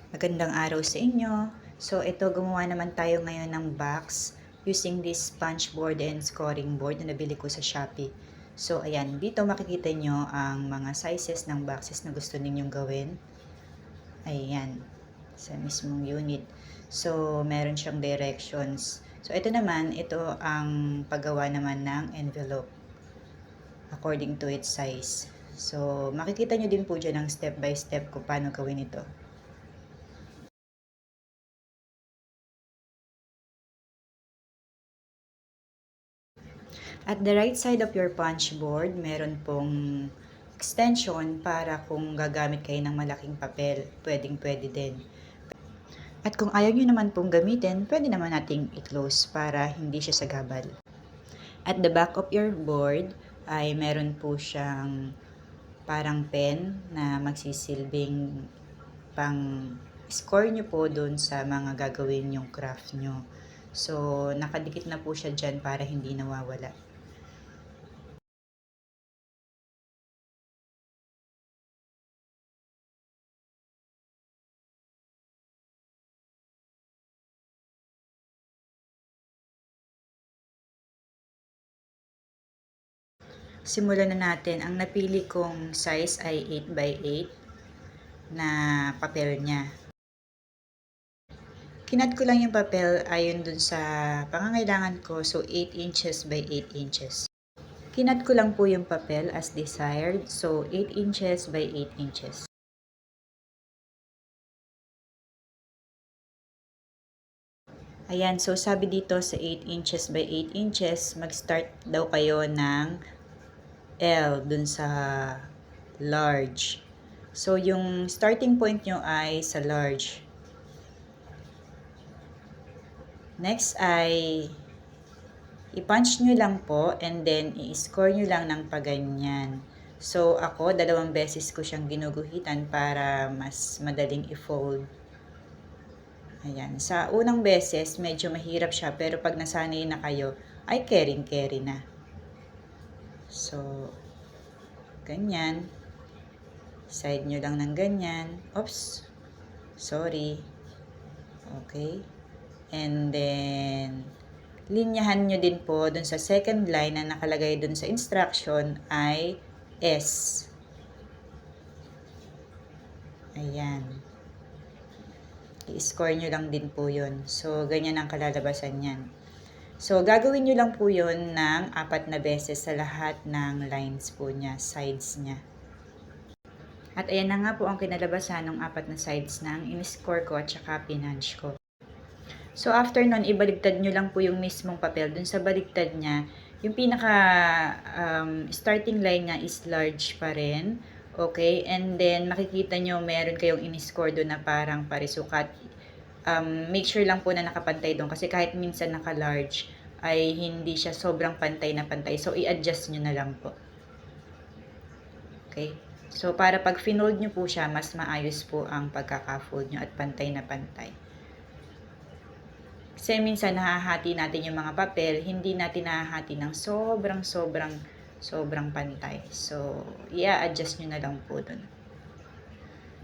Magandang araw sa inyo. So ito, gumawa naman tayo ngayon ng box using this sponge board and scoring board na nabili ko sa Shopee. So ayan, dito makikita nyo ang mga sizes ng boxes na gusto ninyong gawin. Ayan, sa mismong unit. So meron siyang directions. So ito naman, ito ang paggawa naman ng envelope according to its size. So makikita nyo din po dyan ang step by step kung paano gawin ito. At the right side of your punch board, meron pong extension para kung gagamit kayo ng malaking papel, pwedeng-pwede din. At kung ayaw nyo naman pong gamitin, pwede naman nating i-close para hindi siya sagabal. At the back of your board ay meron po siyang parang pen na magsisilbing pang score nyo po dun sa mga gagawin yung craft nyo. So, nakadikit na po siya dyan para hindi nawawala. Simulan na natin. Ang napili kong size ay 8x8 na papel niya. Kinat ko lang yung papel ayon dun sa pangangailangan ko. So, 8 inches by 8 inches. Kinat ko lang po yung papel as desired. So, 8 inches by 8 inches. Ayan, so sabi dito sa 8 inches by 8 inches, mag-start daw kayo ng L dun sa large. So, yung starting point nyo ay sa large. Next ay i-punch nyo lang po and then i-score nyo lang ng paganyan. So, ako, 2 beses ko siyang ginuguhitan para mas madaling i-fold. Ayan. Sa unang beses, medyo mahirap siya pero pag nasanay na kayo, ay carry na. So, ganyan. Side nyo lang ng ganyan. Oops. Sorry. Okay. And then, linyahan nyo din po dun sa second line na nakalagay dun sa instruction ay S. Ayan. I-score nyo lang din po yun. So, ganyan ang kalalabasan yan. So, gagawin nyo lang po yun ng 4 na beses sa lahat ng lines po niya, sides niya. At ayan na nga po ang kinalabasan ng 4 na sides ng in-score ko at saka pinunch ko. So, after nun, ibaligtad nyo lang po yung mismong papel. Dun sa baligtad niya, yung pinaka starting line niya is large pa rin. Okay? And then, makikita nyo, meron kayong in-score doon na parang parisukat. Make sure lang po na nakapantay doon. Kasi kahit minsan naka-large, ay hindi siya sobrang pantay na pantay. So, i-adjust nyo na lang po. Okay? So, para pag finold nyo po siya, mas maayos po ang pagkaka-fold nyo at pantay na pantay. Kasi minsan nahahati natin yung mga papel, hindi natin nahahati ng sobrang pantay. So, i-adjust nyo na lang po dun.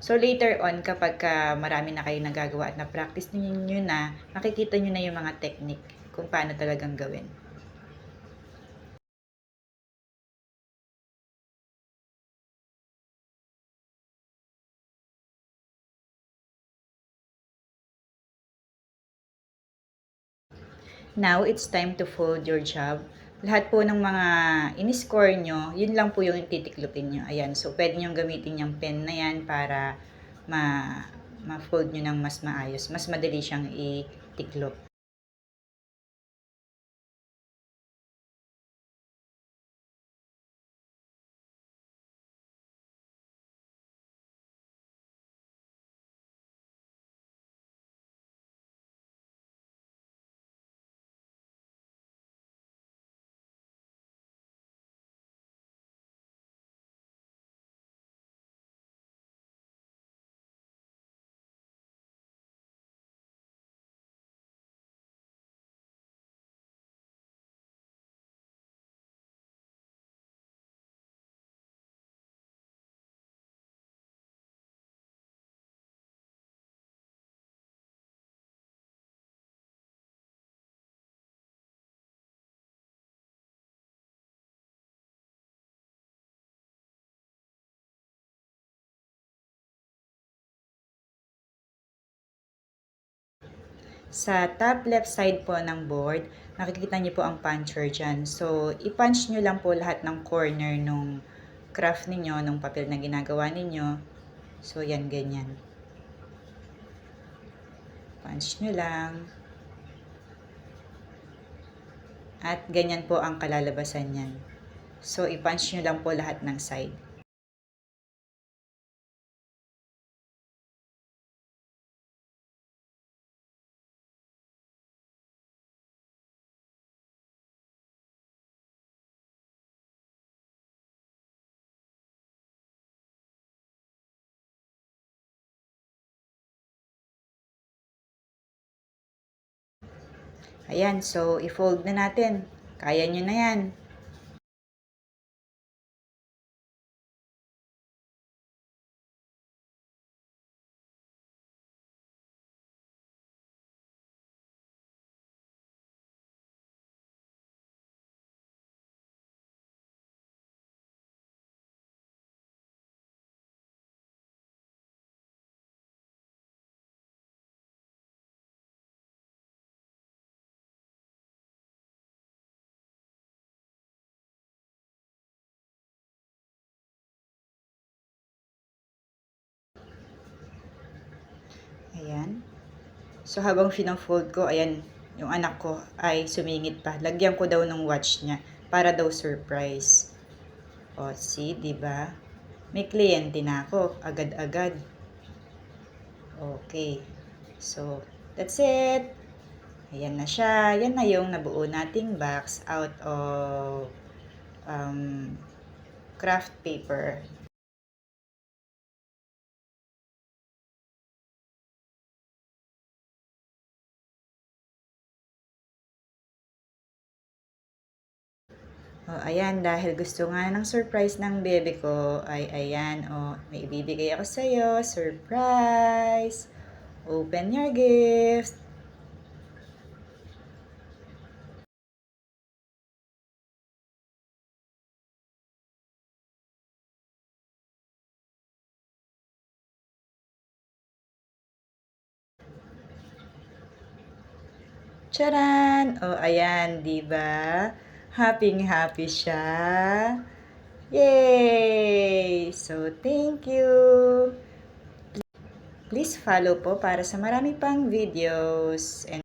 So, later on, kapag marami na kayo nagagawa at na-practice niyo na, makikita nyo na yung mga technique kung paano talagang gawin. Now, it's time to fold your job. Lahat po ng mga in-score nyo, yun lang po yung titiklopin nyo. Ayan, so pwede nyo gamitin yung pen na yan para ma-fold nyo ng mas maayos. Mas madali siyang itiklop. Sa top left side po ng board, makikita niyo po ang puncher dyan. So, i-punch nyo lang po lahat ng corner nung craft ninyo, nung papel na ginagawa ninyo. So, yan, ganyan. Punch nyo lang. At ganyan po ang kalalabasan niyan. So, i-punch nyo lang po lahat ng side. Ayan, so i-fold na natin. Kaya nyo na yan. Ayan. So, habang fina-fold ko, ayan, yung anak ko ay sumingit pa. Lagyan ko daw ng watch niya para daw surprise. O, see, diba? May kliyente na ako. Agad-agad. Okay. So, that's it. Ayan na siya. Yan na yung nabuo nating box out of craft paper. Oh, ayan, dahil gusto nga ng surprise ng bebe ko, ay ayan, oh, may ibibigay ako sa'yo. Surprise! Open your gift! Charan! Oh, ayan, di ba? Happy siya. Yay! So, thank you! Please follow po para sa marami pang videos. And